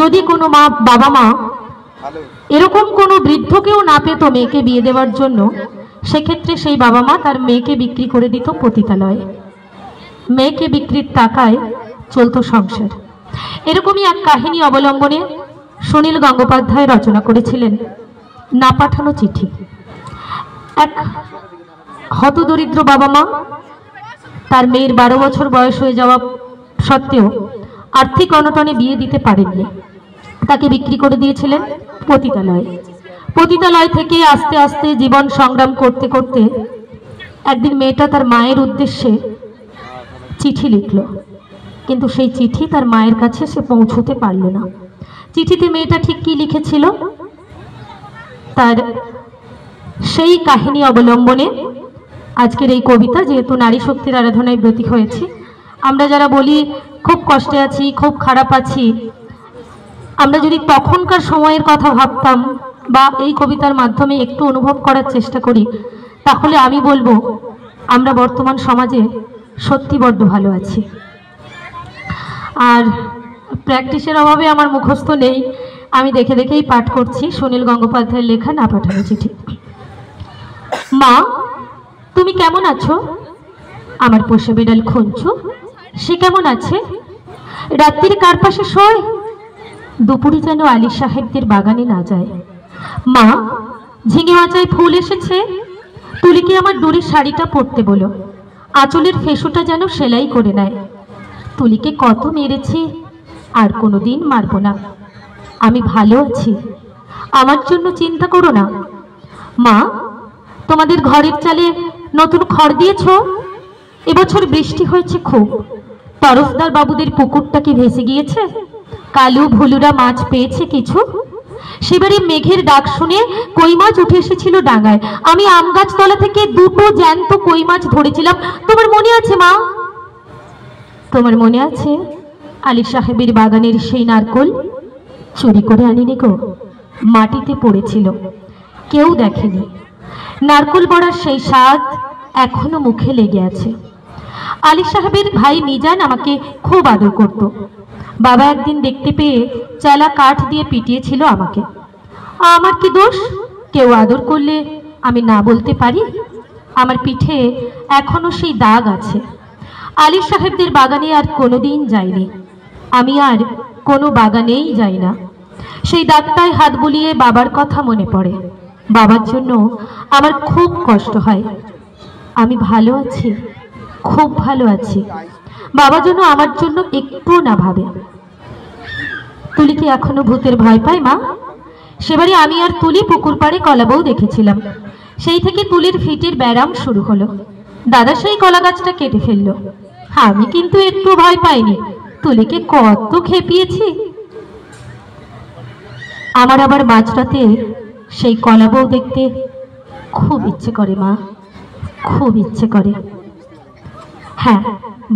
যদি কোনো বাবা মা এরকম কোনো বৃদ্ধকেও না পেত মেয়েকে বিয়ে দেওয়ার জন্য, সেক্ষেত্রে সেই বাবা মা তার মেয়েকে বিক্রি করে দিত পতিতালয়ে। মেয়েকে বিক্রির টাকায় চলত সংসার। এরকমই এক কাহিনী অবলম্বনে সুনীল গঙ্গোপাধ্যায় রচনা করেছিলেন না পাঠানো চিঠি। এক হতদরিদ্র বাবা মা তার মেয়ের 12 বছর বয়স হয়ে যাওয়া সত্ত্বেও আর্থিক অনটনে বিয়ে দিতে পারেননি। তাকে বিক্রি করে দিয়েছিলেন পতিতালয়ে। পতিতালয় থেকে আস্তে আস্তে জীবন সংগ্রাম করতে করতে একদিন মেয়েটা তার মায়ের উদ্দেশ্যে চিঠি লিখল, কিন্তু সেই চিঠি তার মায়ের কাছে সে পৌঁছতে পারল না। চিঠিতে মেয়েটা ঠিক কি লিখেছিল তার সেই কাহিনী অবলম্বনে আজকের এই কবিতা। যেহেতু নারী শক্তির আরাধনায় ব্রতী হয়েছি, আমরা যারা বলি খুব কষ্টে আছি, খুব খারাপ আছি, আমরা যদি তখনকার সময়ের কথা ভাবতাম বা এই কবিতার মাধ্যমে একটু অনুভব করার চেষ্টা করি, তাহলে আমি বলবো আমরা বর্তমান সমাজে সত্যি বড্ড ভালো আছি। আর প্র্যাকটিসের অভাবে আমার মুখস্থ নেই, আমি দেখে দেখেই পাঠ করছি সুনীল গঙ্গোপাধ্যায়ের লেখা না পাঠানো চিঠি। মা, তুমি কেমন আছো? আমার পোষা বিড়াল খুঁজছো, সে কেমন আছে? রাত্রির কার পাশে শোয়? দুপুরে যেন আলী সাহেবদের বাগানে না যায়। মা, ঝিঙে মাচায় ফুল এসেছে, তুলিকে আমার ডুরির শাড়িটা পরতে বলো, আঁচলের ফেসুটা যেন সেলাই করে নেয়। তুলিকে কত মেরেছি, আর কোনোদিন মারবো না। আমি ভালো আছি, আমার জন্য চিন্তা করো না। মা, তোমাদের ঘরের চালে নতুন খড় দিয়েছ? এবছর বৃষ্টি হয়েছে খুব। তরফদার বাবুদের পুকুরটা কি ভেসে গিয়েছে? কালু ভুলুরা মাছ পেয়েছে কিছু? সেবারে মেঘের ডাক শুনে কই মাছ উঠে এসেছিল ডাঙায়। আমি আম গাছ তলা থেকে 2টো জ্যান্ত কই মাছ ধরেছিলাম। তোমার মনে আছে মা? তোমার মনে আছে আলী সাহেবের বাগানের সেই নারকোল? চুরি করে আনিনি গো, মাটিতে পড়েছিল, কেউ দেখেনি। নারকোল বড়ার সেই স্বাদ এখনো মুখে লেগে আছে। আলী সাহেবের ভাই মিজান আমাকে খুব আদর করত। বাবা একদিন দেখতে পেয়ে চালা কাঠ দিয়ে পিটিয়েছিল আমাকে। আমার কি দোষ? কেউ আদর করলে আমি না বলতে পারি? আমার পিঠে এখনো সেই দাগ আছে। আলী সাহেবদের বাগানে আর কোনোদিন যাইনি, আমি আর কোনো বাগানেই যাই না। সেই দাগটায় হাত বুলিয়ে বাবার কথা মনে পড়ে। বাবার জন্য আমার খুব কষ্ট হয়। আমি ভালো আছি, খুব ভালো আছি। বাবা যেন আমার জন্য একটু না ভাবে। তুলি কি এখনো ভূতের ভয় পায় মা? সেবারে আমি আর তুলি পুকুর পাড়ে কলা বউ দেখেছিলাম। সেই থেকে তুলির ফিটের ব্যারাম শুরু হলো। দাদা সেই কলা গাছটা কেটে ফেললো। আমি কিন্তু একটু ভয় পাইনি, তুলিকে কত খেপিয়েছি। আমার আবার মাঝরাতে সেই কলা বউ দেখতে খুব ইচ্ছে করে মা, খুব ইচ্ছে করে। হ্যাঁ,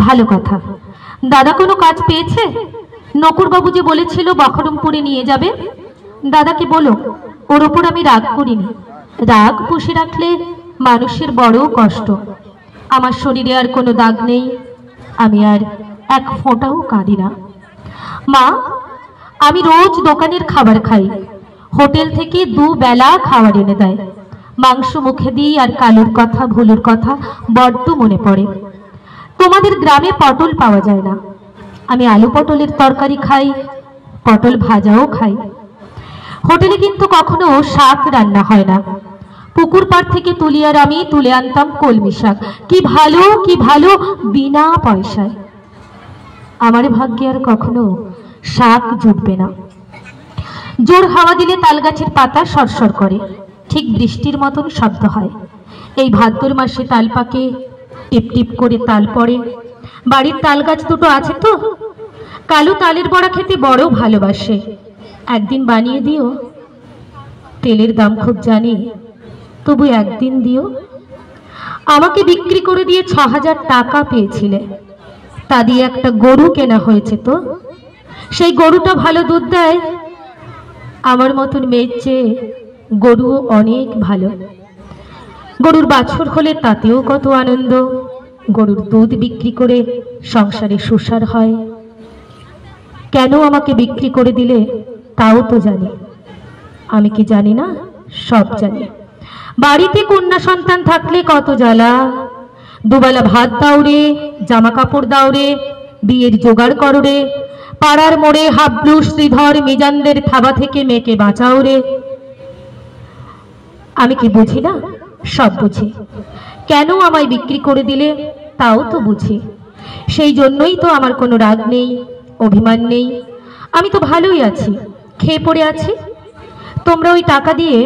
ভালো কথা। দাদা কোনো কাজ পেয়েছে? নকুরবাবু যে বলেছিল বখরমপুরে নিয়ে যাবে, দাদাকে বলো ওর ওপর আমি রাগ করিনি। রাগ পুষে রাখলে মানুষের বড় কষ্ট। আমার শরীরে আর কোনো দাগ নেই, আমি আর এক ফোঁটাও কাঁদি না। মা, আমি রোজ দোকানের খাবার খাই। হোটেল থেকে 2 বেলা খাবার এনে দেয়। মাংস মুখে দিই আর কালুর কথা ভুলুর কথা বড্ড মনে পড়ে। তোমাদের গ্রামে পটল পাওয়া যায় না, আমি আলু পটলের তরকারি খাই, পটল ভাজাও খাই। হোটেলে কিন্তু কখনো শাক রান্না হয় না। পুকুর পাড় থেকে তুলি আর আমি তুলে আনতাম কলমি শাক। কি ভালো, কি ভালো, বিনা পয়সায়। আমার ভাগ্যে আর কখনো শাক জুটবে না। জোর হাওয়া দিলে তাল গাছের পাতা সরসর করে, ঠিক বৃষ্টির মতন শব্দ হয়। এই ভাদ্র মাসে তাল পাকে, টিপ টিপ করে তাল পড়ে। বাড়ির তাল গাছ দুটো আছে তো। কালু তালের বড়া খেতে বড় ভালোবাসে, একদিন বানিয়ে দিও। তেলের দাম খুব জানি, তবু একদিন দিও। আমাকে বিক্রি করে দিয়ে 6000 টাকা পেয়েছিলে, তা দিয়ে একটা গরু কেনা হয়েছে তো। সেই গরুটা ভালো দুধ দেয়। আমার মতন মেয়ের চেয়ে গরু অনেক ভালো। গরুর বাছুর হলে তাতেও কত আনন্দ। গরুর দুধ বিক্রি করে সংসারে সুসার হয়। কেন আমাকে বিক্রি করে দিলে তাও তো জানি। আমি কি জানি না? সব জানি। বাড়িতে কন্যা সন্তান থাকলে কত জ্বালা। দুবেলা ভাত দাও রে, জামা কাপড় দাও রে, বিয়ের জোগাড় করো রে, পাড়ার মোড়ে হাবলু শ্রীধর মিজানদের থাবা থেকে মেয়েকে বাঁচাও রে। আমি কি বুঝি না? সব বুঝি। কেন আমায় বিক্রি করে দিলে তাও তো বুঝি। সেই জন্যই তো আমার কোনো রাগ নেই, অভিমান নেই। আমি তো ভালোই আছি, খেয়ে পড়ে আছি। তোমরা ওই টাকা দিয়ে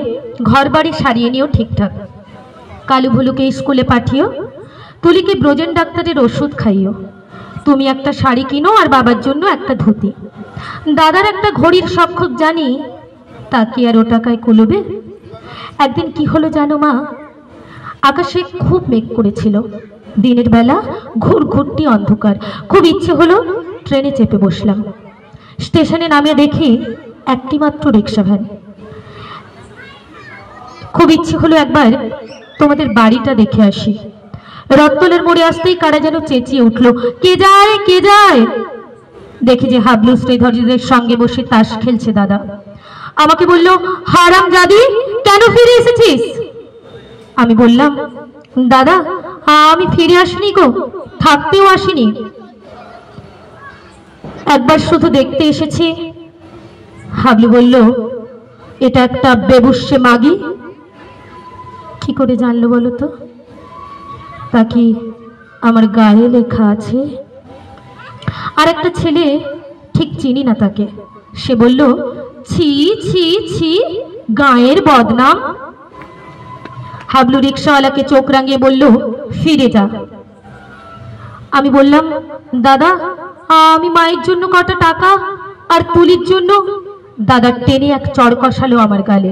ঘর বাড়ি সারিয়ে নিও ঠিকঠাক। কালু ভুলুকে স্কুলে পাঠিও, তুলিকে ব্রজেন ডাক্তারের ওষুধ খাইও। তুমি একটা শাড়ি কিনো আর বাবার জন্য একটা ধুতি। দাদার একটা ঘড়ির শখ খুব জানি, তা কি আর ও টাকায় কুলবে? একদিন কি হলো জানো মা? আকাশে খুব মেঘ করেছিল, দিনের বেলা ঘুরঘুরটি অন্ধকার। খুব ইচ্ছে হলো ট্রেনে চেপে বসলাম। স্টেশনে নামিয়ে দেখি একটি মাত্র রিক্সা ভ্যান। খুব ইচ্ছে হলো একবার তোমাদের বাড়িটা দেখে আসি। রত্তলের মোড়ে আসতেই কারা যেন চেঁচিয়ে উঠলো, কে যায় কে যায়? দেখি যে হাবলু শ্রীধরদের সঙ্গে বসে তাস খেলছে দাদা। আমাকে বলল, হারাম জাদি, কেন ফিরে এসেছিস? আমি বললাম, দাদা আমি ফিরে আসিনি গো, থাকতেও আসিনি, একবার শুধু দেখতে এসেছি। হাবলু বলল, এটা একটা বেবুসে মাগি। কি করে জানলো বলো তো? তা কি আমার গায়ে লেখা আছে? আর একটা ছেলে, ঠিক চিনি না তাকে, সে বলল, ছি ছি ছি, গায়ের বদনাম। হাবলু রিক্সাওয়ালাকে চোখ রাঙিয়ে বলল, ফিরে যা। আমি বললাম, দাদা আমি মায়ের জন্য কটা টাকা আর তুলির জন্য। দাদা টেনে এক চড় কষালো আমার গালে।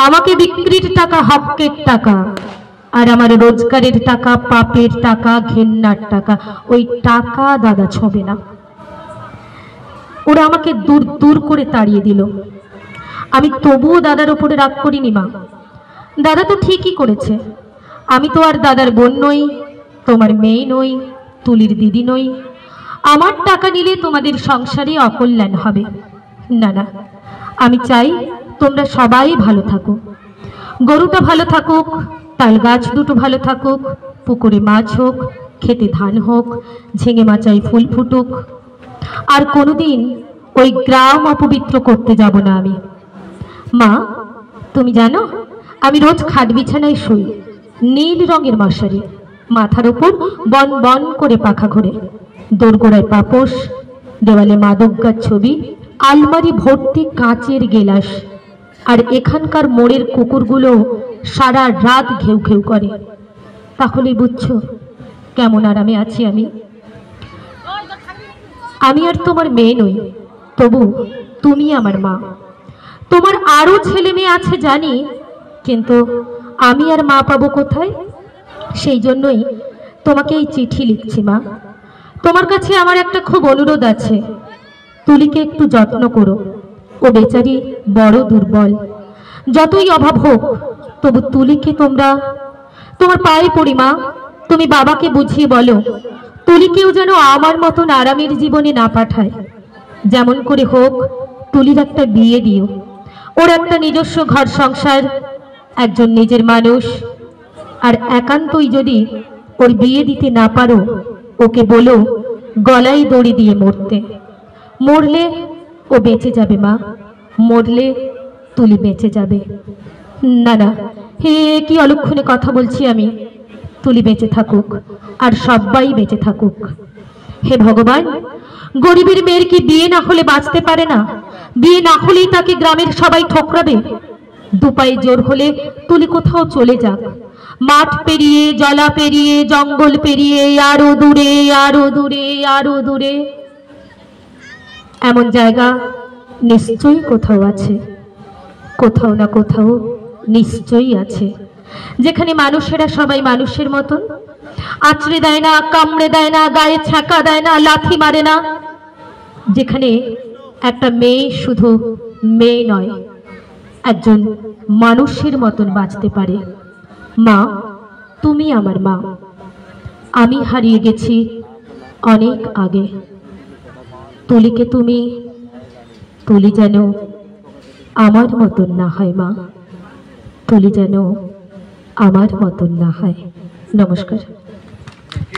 আমাকে বিক্রির টাকা হকের টাকা, আর আমার রোজগারের টাকা পাপের টাকা, ঘেন্নার টাকা। ওই টাকা দাদা ছোঁবে না। ওরা আমাকে দূর দূর করে তাড়িয়ে দিল। আমি তবুও দাদার ওপরে রাগ করিনি মা। দাদা তো ঠিকই করেছে। আমি তো আর দাদার বোন নই, তোমার মেয়ে নই, তুলির দিদি নই। আমার টাকা নিলে তোমাদের সংসারে অকল্যাণ হবে। না না, আমি চাই তোমরা সবাই ভালো থাকো। গরুটা ভালো থাকুক, তাল গাছ দুটো ভালো থাকুক, পুকুরে মাছ হোক, খেতে ধান হোক, ঝিঙে মাচায় ফুল ফুটুক। আর কোনোদিন ওই গ্রাম অপবিত্র করতে যাব না আমি। মা তুমি জানো, আমি রোজ খাট বিছানায় শুই, নীল রঙের মশারি, মাথার উপর বন বন করে পাখা ঘোরে, দোরগোড়ায় পাপোশ, দেওয়ালে মাদকগার ছবি, আলমারি ভর্তি কাঁচের গেলাস। আর এখানকার মোড়ের কুকুরগুলো সারা রাত ঘেউ ঘেউ করে। তাহলে বুঝছো কেমন আরামে আছি আমি। আমি আর তোমার মেয়ে নই, তবু তুমি আমার মা। তোমার আরো ছেলে মেয়ে আছে জানি, কিন্তু আমি আর মা পাবো কোথায়? সেই জন্যই তোমাকে এই চিঠি লিখছি মা। তোমার কাছে আমার একটা খুব অনুরোধ আছে, তুলিকে একটু যত্ন করো। ও বেচারি বড় দুর্বল। যতই অভাব হোক তবু তুলিকে তোমার পায়ে পড়ি মা। তুমি বাবাকে বুঝিয়ে বলো, তুলিকেও যেন আমার মতন আরামের জীবনে না পাঠায়। যেমন করে হোক তুলির একটা বিয়ে দিও। ওর একটা নিজস্ব ঘর সংসার, একজন নিজের মানুষ। আর একান্তই যদি ওর বিয়ে দিতে না পারো, ওকে বলো গলায় দড়ি দিয়ে মরতে। মরলে ও বেঁচে যাবে মা, মরলে তুলি বেঁচে যাবে। না না, হে কি অলক্ষণে কথা বলছি আমি। তুলি বেঁচে থাকুক, আর সবাই বেঁচে থাকুক। হে ভগবান, গরিবের মেয়ের কি বিয়ে না হলে বাঁচতে পারে না? বিয়ে না হলেই তাকে গ্রামের সবাই ঠোকরাবে। দুপায়ে জোর হলে তুলি কোথাও চলে যাক, মাঠ পেরিয়ে, জলা পেরিয়ে, জঙ্গল পেরিয়ে, আরো দূরে, আরো দূরে, আরো দূরে। এমন জায়গা নিশ্চয়ই কোথাও আছে, কোথাও না কোথাও নিশ্চয়ই আছে, যেখানে মানুষেরা সবাই মানুষের মতন, আঁচড়ে দেয় না, কামড়ে দেয় না, গায়ে ছ্যাঁকা দেয় না, লাথি মারে না। যেখানে একটা মেয়ে শুধু মেয়ে নয়, একজন মানুষের মতন বাঁচতে পারে। মা তুমি আমার মা। আমি হারিয়ে গেছি অনেক আগে। তুলিকে তুমি, তুলি যেন আমার মতন না হয় মা, তুলি যেন আমার মতন না হয়। নমস্কার।